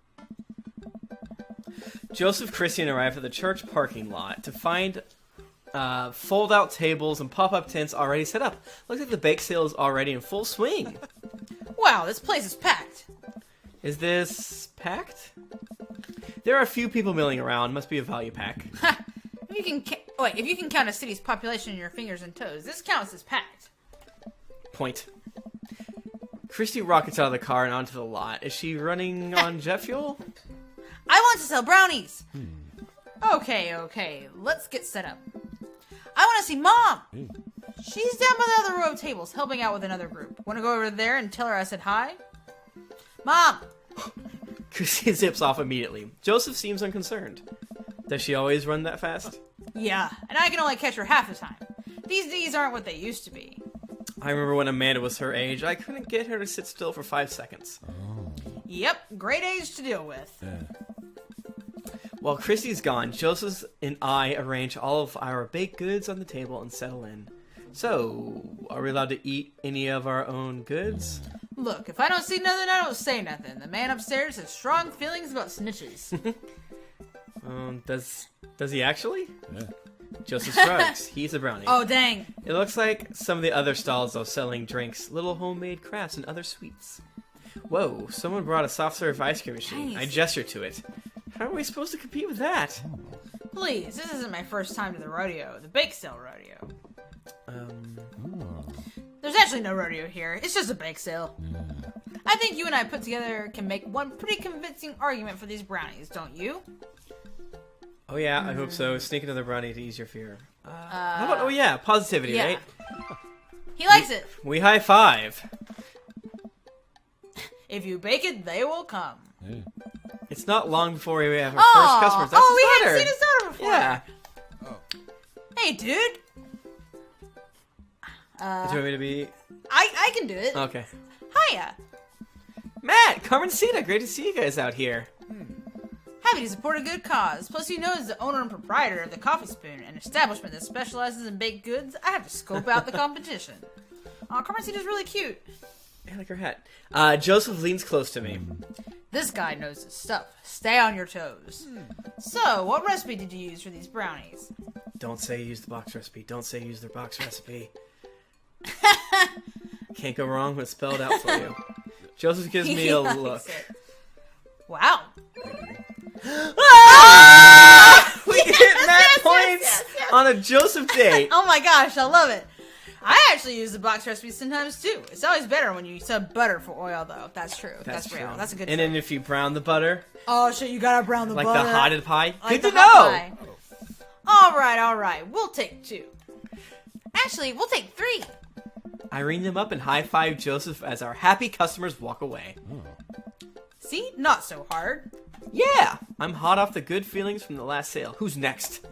Joseph, Christy, and arrive at the church parking lot to find fold-out tables and pop-up tents already set up. Looks like the bake sale is already in full swing. Wow, this place is packed. Is this packed? There are a few people milling around. Must be a value pack. If you can count a city's population in your fingers and toes, this counts as packed. Point. Christy rockets out of the car and onto the lot. Is she running on jet fuel? I want to sell brownies. Okay, let's get set up. I want to see Mom. She's down by the other row of tables, helping out with another group. Want to go over there and tell her I said hi? Mom! Christy zips off immediately. Joseph seems unconcerned. Does she always run that fast? Yeah, and I can only catch her half the time. These D's aren't what they used to be. I remember when Amanda was her age, I couldn't get her to sit still for 5 seconds. Yep, great age to deal with. Yeah. While Christy's gone, Joseph and I arrange all of our baked goods on the table and settle in. So, are we allowed to eat any of our own goods? Look, if I don't see nothing, I don't say nothing. The man upstairs has strong feelings about snitches. Does he actually? Yeah. Joseph shrugs. He's a brownie. Oh, dang. It looks like some of the other stalls are selling drinks, little homemade crafts, and other sweets. Whoa, someone brought a soft serve ice cream machine. Nice. I gesture to it. How are we supposed to compete with that? Please, this isn't my first time to the rodeo, the bake sale rodeo. There's actually no rodeo here. It's just a bake sale. I think you and I put together can make one pretty convincing argument for these brownies, don't you? Oh yeah, I hope so. Sneak another brownie to ease your fear. How about, oh yeah, positivity, Yeah. right? He likes it. We high five. If you bake it, they will come. Yeah. It's not long before we have our first customers. That's we his daughter. hadn't seen his daughter before. Yeah. Hey, dude. Do you want me to be... I can do it. Okay. Hiya. Matt, Carmencita, great to see you guys out here. Happy to support a good cause. Plus, you know, as the owner and proprietor of the Coffee Spoon, an establishment that specializes in baked goods, I have to scope out the competition. Aw, Carmencita's really cute. I like her hat. Joseph leans close to me. This guy knows his stuff. Stay on your toes. So, what recipe did you use for these brownies? Don't say use the box recipe. Don't say use their box recipe. Can't go wrong when it's spelled out for you. Joseph gives me He a likes look. it. Wow. We get Matt points yes. on a Joseph date. Oh my gosh, I love it. I actually use the box recipe sometimes too. It's always better when you sub butter for oil, though. That's true. That's real. true. That's a good. And trick. then if you brown the butter, Oh shit, you gotta brown the like butter. the hotted pie, Like good the to hot know. pie. All right. We'll take 2. Actually, we'll take 3. I ring them up and high five Joseph as our happy customers walk away. See, not so hard. Yeah, I'm hot off the good feelings from the last sale. Who's next?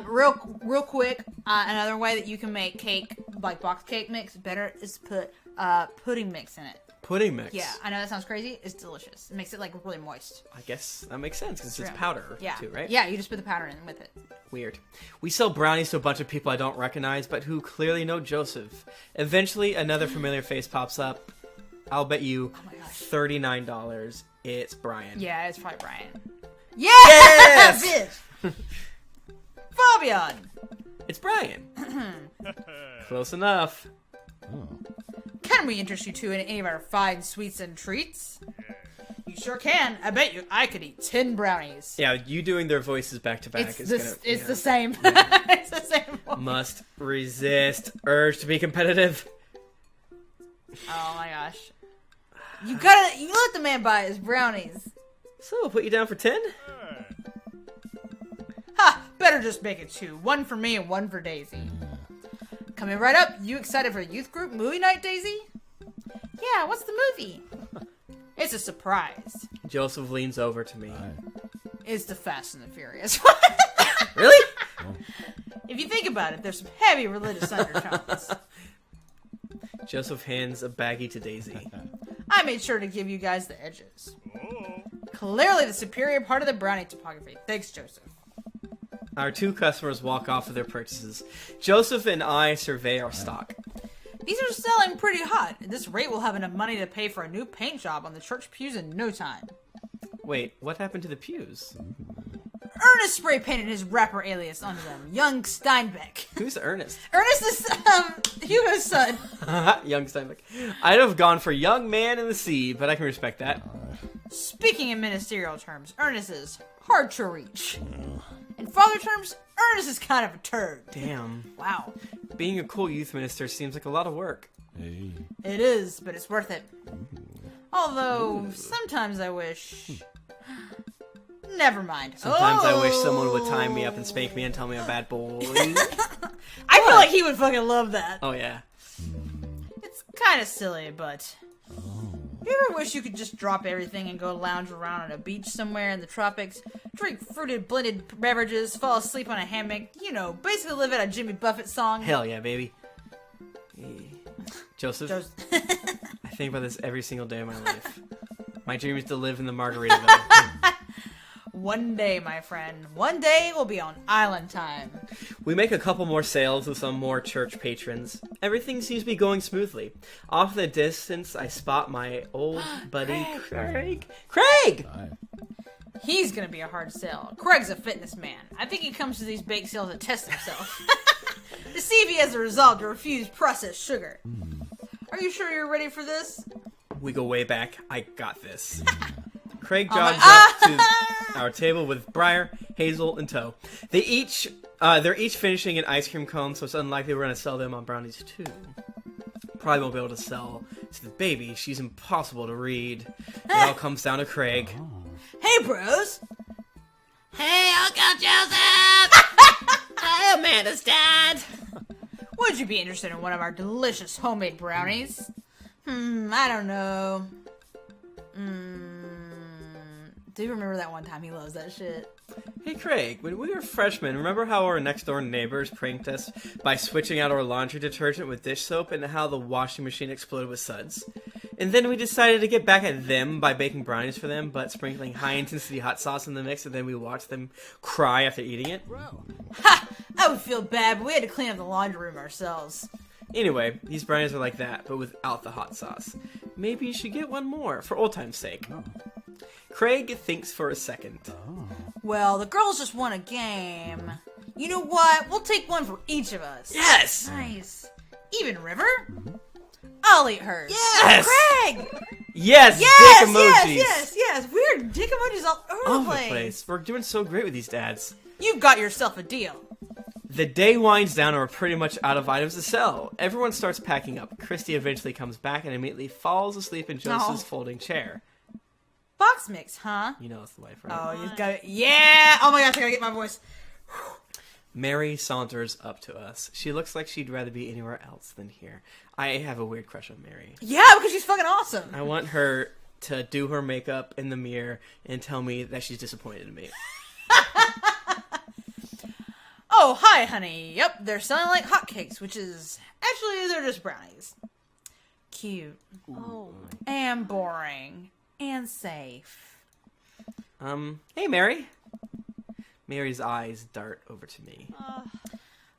Real quick, another way that you can make cake, like box cake mix, better is put pudding mix in it. Pudding mix. Yeah, I know that sounds crazy. It's delicious. It makes it like really moist. I guess that makes sense because it's powder too, right? Yeah, you just put the powder in with it. Weird. We sell brownies to a bunch of people I don't recognize, but who clearly know Joseph. Eventually, another familiar face pops up. I'll bet you $39. It's Brian. Yeah, it's probably Brian. Yeah! Yes! Bitch! Phabian! It's Brian. Close enough. Can we interest you two in any of our fine sweets and treats? You sure can. I bet you I could eat 10 brownies. Yeah, you doing their voices back to back It's is the same. It's the same one. Must resist urge to be competitive. Oh my gosh. You let the man buy his brownies. So, I'll put you down for 10? Ha! Better just make it 2. 1 for me and 1 for Daisy. Coming right up, you excited for youth group movie night, Daisy? Yeah, what's the movie? It's a surprise. Joseph leans over to me. It's the Fast and the Furious. Really? If you think about it, there's some heavy religious undertones. Joseph hands a baggie to Daisy. I made sure to give you guys the edges. Clearly the superior part of the brownie topography. Thanks, Joseph. Our 2 customers walk off with their purchases. Joseph and I survey our stock. These are selling pretty hot. At this rate, we'll have enough money to pay for a new paint job on the church pews in no time. Wait, what happened to the pews? Ernest spray painted his rapper alias onto them. Young Steinbeck. Who's Ernest? Ernest is, Hugo's son. Young Steinbeck. I'd have gone for young man in the sea, but I can respect that. Speaking in ministerial terms, Ernest is hard to reach. In father terms, Ernest is kind of a turd. Damn. Wow. Being a cool youth minister seems like a lot of work. It is, but it's worth it. Although, sometimes I wish... Never mind. Sometimes I wish someone would tie me up and spank me and tell me I'm a bad boy. I feel like he would fucking love that. Oh, yeah. It's kind of silly, but... You ever wish you could just drop everything and go lounge around on a beach somewhere in the tropics, drink fruited blended beverages, fall asleep on a hammock, you know, basically live out a Jimmy Buffett song? Hell yeah, baby. Joseph, I think about this every single day of my life. My dream is to live in the Margaritaville. One day, my friend. One day we'll be on island time. We make a couple more sales with some more church patrons. Everything seems to be going smoothly. Off in the distance, I spot my old buddy, Craig. Craig! He's gonna be a hard sell. Craig's a fitness man. I think he comes to these bake sales to test himself. To see if he has the resolve to refuse processed sugar. Are you sure you're ready for this? We go way back. I got this. Craig jogs up to our table with Briar, Hazel, and Toe. They're each finishing an ice cream cone, so it's unlikely we're going to sell them on Brownies too. Probably won't be able to sell to the baby. She's impossible to read. It all comes down to Craig. Hey, bros! Hey, Uncle Joseph! Hi, Amanda's dad! Would you be interested in one of our delicious homemade brownies? I don't know. Do you remember that one time he loves that shit? Hey Craig, when we were freshmen, remember how our next door neighbors pranked us by switching out our laundry detergent with dish soap and how the washing machine exploded with suds? And then we decided to get back at them by baking brownies for them, but sprinkling high-intensity hot sauce in the mix, and then we watched them cry after eating it. Ha! I would feel bad, but we had to clean up the laundry room ourselves. Anyway, these brownies are like that, but without the hot sauce. Maybe you should get one more, for old time's sake. Craig thinks for a second. Well, the girls just won a game. You know what? We'll take one for each of us. Yes! Nice. Even River? I'll eat hers. Yes! Craig! Yes! Yes, Dick emojis! yes. Weird dick emojis all over the place. We're doing so great with these dads. You've got yourself a deal. The day winds down and we're pretty much out of items to sell. Everyone starts packing up. Christy eventually comes back and immediately falls asleep in Joseph's folding chair. Box mix, huh? You know it's the life, right? Oh, you've got it. Yeah! Oh my gosh, I gotta get my voice. Mary saunters up to us. She looks like she'd rather be anywhere else than here. I have a weird crush on Mary. Yeah, because she's fucking awesome. I want her to do her makeup in the mirror and tell me that she's disappointed in me. Oh, hi, honey. Yep, they're selling like hotcakes, which is... Actually, they're just brownies. Cute. Oh. And boring. And safe. Hey, Mary. Mary's eyes dart over to me.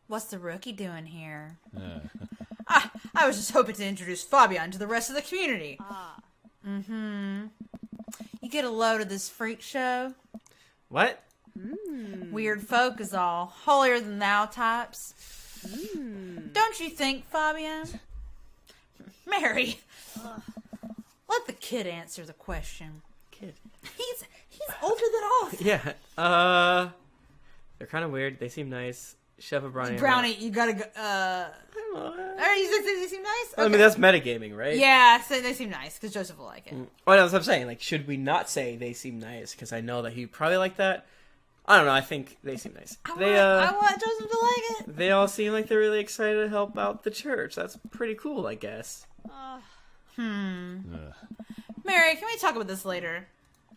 What's the rookie doing here? I was just hoping to introduce Fabian to the rest of the community. Mm-hmm. You get a load of this freak show? What? Weird folk is all. Holier than thou types. Don't you think, Fabian? Mary, let the kid answer the question. Kid. He's older than all. Yeah, they're kind of weird. They seem nice. Shove a brownie. Brownie, you gotta go. You said they seem nice? I mean, that's metagaming, right? Yeah, so they seem nice, because Joseph will like it. Well, that's what I'm saying. Like, should we not say they seem nice? Because I know that he probably like that. I don't know. I think they seem nice. I want Joseph to like it. They all seem like they're really excited to help out the church. That's pretty cool, I guess. Mary, can we talk about this later?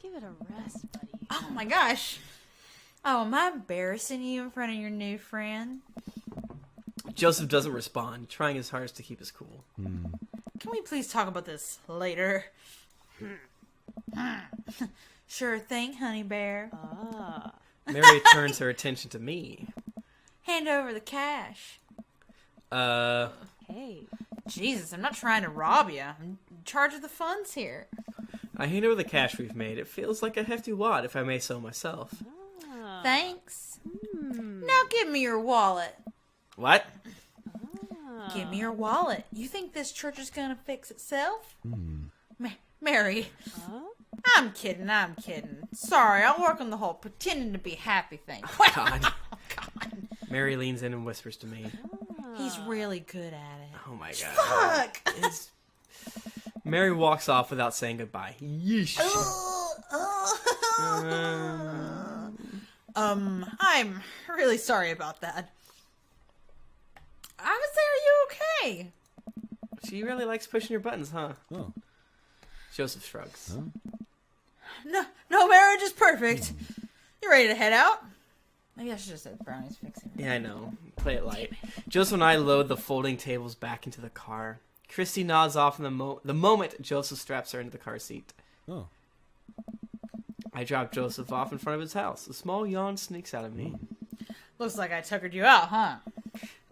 Give it a rest, buddy. Oh my gosh. Oh, am I embarrassing you in front of your new friend? Joseph doesn't respond, trying his hardest to keep his cool. Can we please talk about this later? Sure thing, honey bear. Mary turns her attention to me. Hand over the cash. Hey. Jesus, I'm not trying to rob you. I'm in charge of the funds here. I hand over the cash we've made. It feels like a hefty wad, if I may so myself. Thanks. Now give me your wallet. What? Give me your wallet. You think this church is gonna fix itself? Mary. I'm kidding. Sorry, I'll work on the whole pretending to be happy thing. God. Mary leans in and whispers to me. He's really good at it. Oh my god. Fuck! Mary walks off without saying goodbye. Yeesh. I'm really sorry about that. I would say, are you okay? She really likes pushing your buttons, huh? Oh. Joseph shrugs. No marriage is perfect. You ready to head out? Maybe I should just say Brownie's fixing it. Yeah, I know. Play it light. Joseph and I load the folding tables back into the car. Christy nods off in the moment Joseph straps her into the car seat. Oh. I drop Joseph off in front of his house. A small yawn sneaks out of me. Looks like I tuckered you out, huh?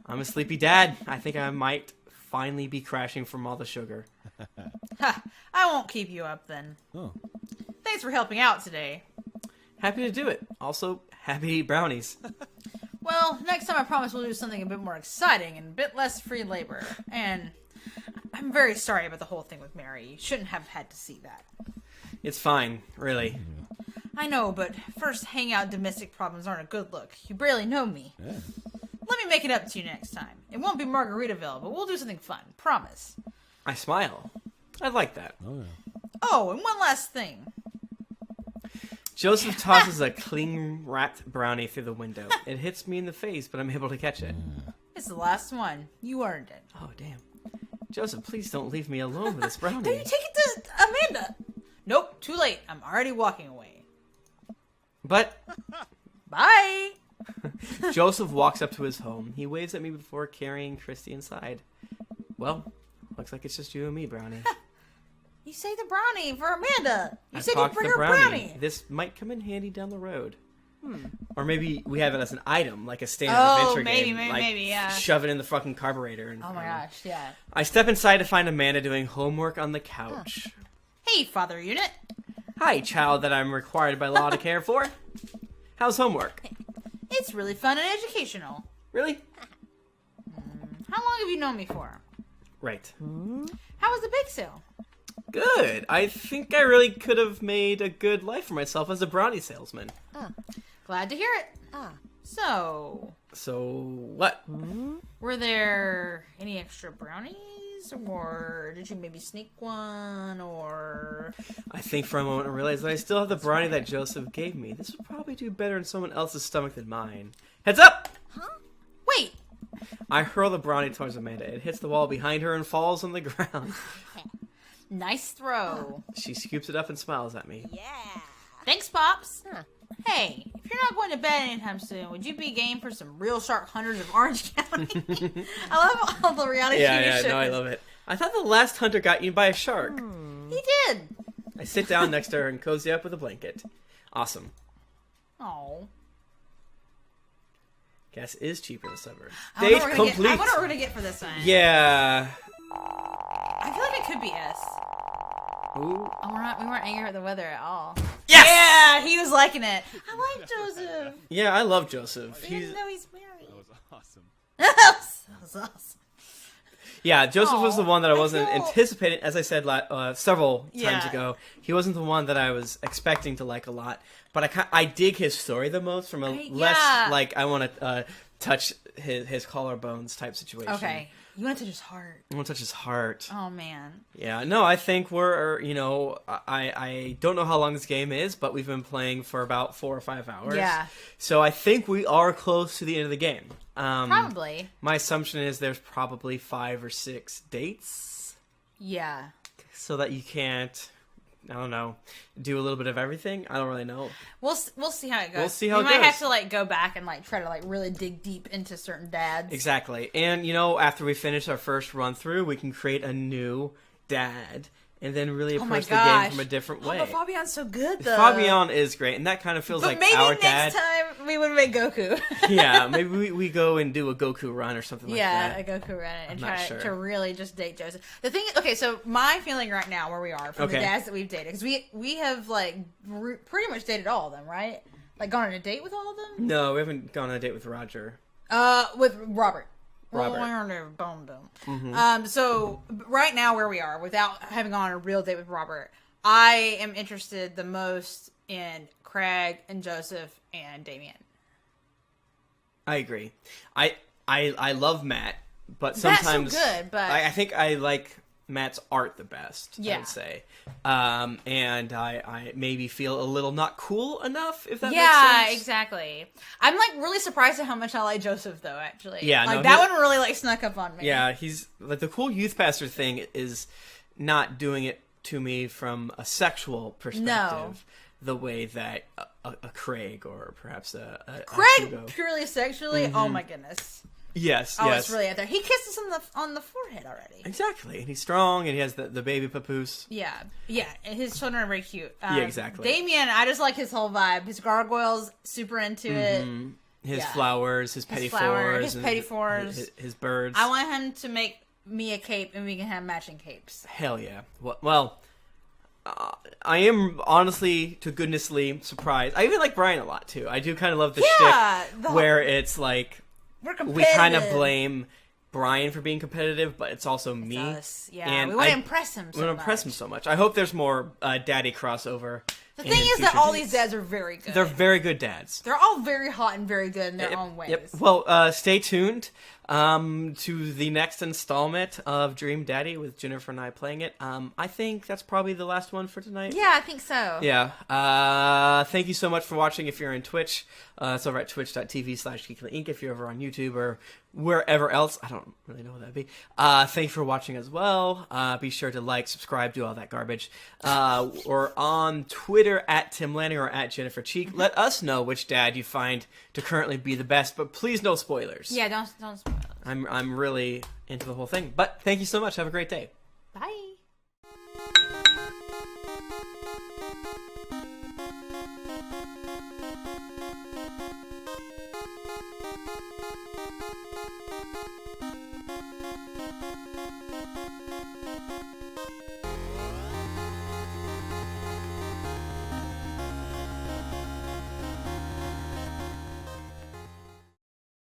I'm a sleepy dad. I think I might finally be crashing from all the sugar. Ha! I won't keep you up then. Oh. Thanks for helping out today. Happy to do it. Also, happy to eat brownies. Well, next time I promise we'll do something a bit more exciting and a bit less free labor. And I'm very sorry about the whole thing with Mary. You shouldn't have had to see that. It's fine, really. I know, but first hangout domestic problems aren't a good look. You barely know me. Yeah. Let me make it up to you next time. It won't be Margaritaville, but we'll do something fun. Promise. I smile. I like that. Oh, yeah. Oh, and one last thing. Joseph tosses a cling-wrapped brownie through the window. It hits me in the face, but I'm able to catch it. It's the last one. You earned it. Oh, damn. Joseph, please don't leave me alone with this Then brownie. you take it to Amanda. Nope, too late. I'm already walking away. But Bye. Joseph walks up to his home. He waves at me before carrying Christy inside. Well, looks like it's just you and me, Brownie. You saved the brownie for Amanda. You I said you'd pocked bring the her brownie. This might come in handy down the road. Or maybe we have it as an item, like a standard Oh, adventure maybe, game. maybe, like, maybe, yeah. Shove it in the fucking carburetor. And, Oh my gosh, yeah. I step inside to find Amanda doing homework on the couch. Hey, Father Unit. Hi, child that I'm required by law to care for. How's homework? It's really fun and educational. Really? How long have you known me for? Right. How was the bake sale? Good. I think I really could have made a good life for myself as a brownie salesman. Glad to hear it. So, What? were there any extra brownies? Or did you maybe sneak one? Or... I think for a moment I realized that I still have the brownie that Joseph gave me. This would probably do better in someone else's stomach than mine. Heads up! Wait! I hurl the brownie towards Amanda. It hits the wall behind her and falls on the ground. Nice throw. She scoops it up and smiles at me. Thanks, Pops. Hey, if you're not going to bed anytime soon, would you be game for some real shark hunters of Orange County? I love all the reality TV shows. No, I love it. I thought the last hunter got eaten by a shark. He did. I sit down next to her and cozy up with a blanket. Awesome. Oh. Gas is cheaper in the suburbs. I wonder Date what we're gonna complete. get- I wonder what we're going to get for this one. Yeah. I feel like it could be S. Ooh. Oh, we weren't angry at the weather at all. Yes! Yeah, he was liking it. I like Joseph. Yeah, I love Joseph. Even though he's married. That was awesome. That was awesome. Yeah, Joseph was the one that I I wasn't feel- anticipating. As I said several times Yeah. ago, he wasn't the one that I was expecting to like a lot. But I dig his story the most from a less like I want to touch his collarbones type situation. Okay. You want to touch his heart. I want to touch his heart. Oh, man. Yeah, no, I think we're, I don't know how long this game is, but we've been playing for about 4 or 5 hours. Yeah. So I think we are close to the end of the game. Probably. My assumption is there's probably 5 or 6 dates, Yeah. so that you can't, I don't know, do a little bit of everything. I don't really know. We'll see how it goes. We'll see how we it might goes. have to go back and try to really dig deep into certain dads. Exactly. And, after we finish our first run through, we can create a new dad and then really Oh my approach the game gosh. from a different way. But Fabian's so good, though. Fabian is great, and that kind of feels But like maybe our next dad. time we would make Goku. Yeah, maybe we go and do a Goku run or something Yeah, like a Goku run and I'm not try sure. to really just date Joseph. The thing is, okay, so my feeling right now where we are from the Okay. dads that we've dated, because we have pretty much dated all of them, right? Gone on a date with all of them? that. No, we haven't gone on a date with Roger. With Robert. Robert. Well, we never boned him. So right now where we are, without having gone on a real date with Robert, I am interested the most in Craig and Joseph and Damien. I agree. I love Matt, but Matt's so sometimes good, but- I think I like Matt's art the best. I Yeah. would say, and I maybe feel a little not cool enough. If that Yeah, makes sense. exactly. I'm really surprised at how much I like Joseph, though. Actually, Yeah, no, that he- one really snuck up on me. Yeah, he's like the cool youth pastor thing is not doing it to me from a sexual perspective. No. The way that a Craig or perhaps a Craig Hugo. purely sexually. Oh my goodness. Yes, Oh, yes. it's really out there. He kissed us on the forehead already. Exactly, and he's strong, and he has the baby papoose. Yeah, and his children are very cute. Yeah, exactly. Damien, I just like his whole vibe. His gargoyles, super into it. His Yeah. flowers, his petit fours, his and petit fours. his birds. I want him to make me a cape, and we can have matching capes. Hell yeah. Well, I am honestly, to goodnessly surprised. I even like Brian a lot too. I do kind of love the Yeah, shtick where it's like We're we competitive. kind of blame Brian for being competitive, but it's also me. us. Yeah, And we want to I- impress him. We want to impress him so much. I hope there's more daddy crossover. The thing is that all these dads are very good. They're very good dads. They're all very hot and very good in their own ways. Yep. Well, stay tuned to the next installment of Dream Daddy with Jennifer and I playing it. I think that's probably the last one for tonight. Yeah, I think so. Yeah. Thank you so much for watching. If you're in Twitch, it's over at twitch.tv/Geekly Inc. If you're over on YouTube or wherever else, I don't really know what that'd be. Thank you for watching as well. Be sure to like, subscribe, do all that garbage. Or on Twitter at Tim Lanning or at Jennifer Cheek. Let us know which dad you find to currently be the best, but please no spoilers. Yeah, don't spoil it. I'm really into the whole thing. But thank you so much. Have a great day. Bye.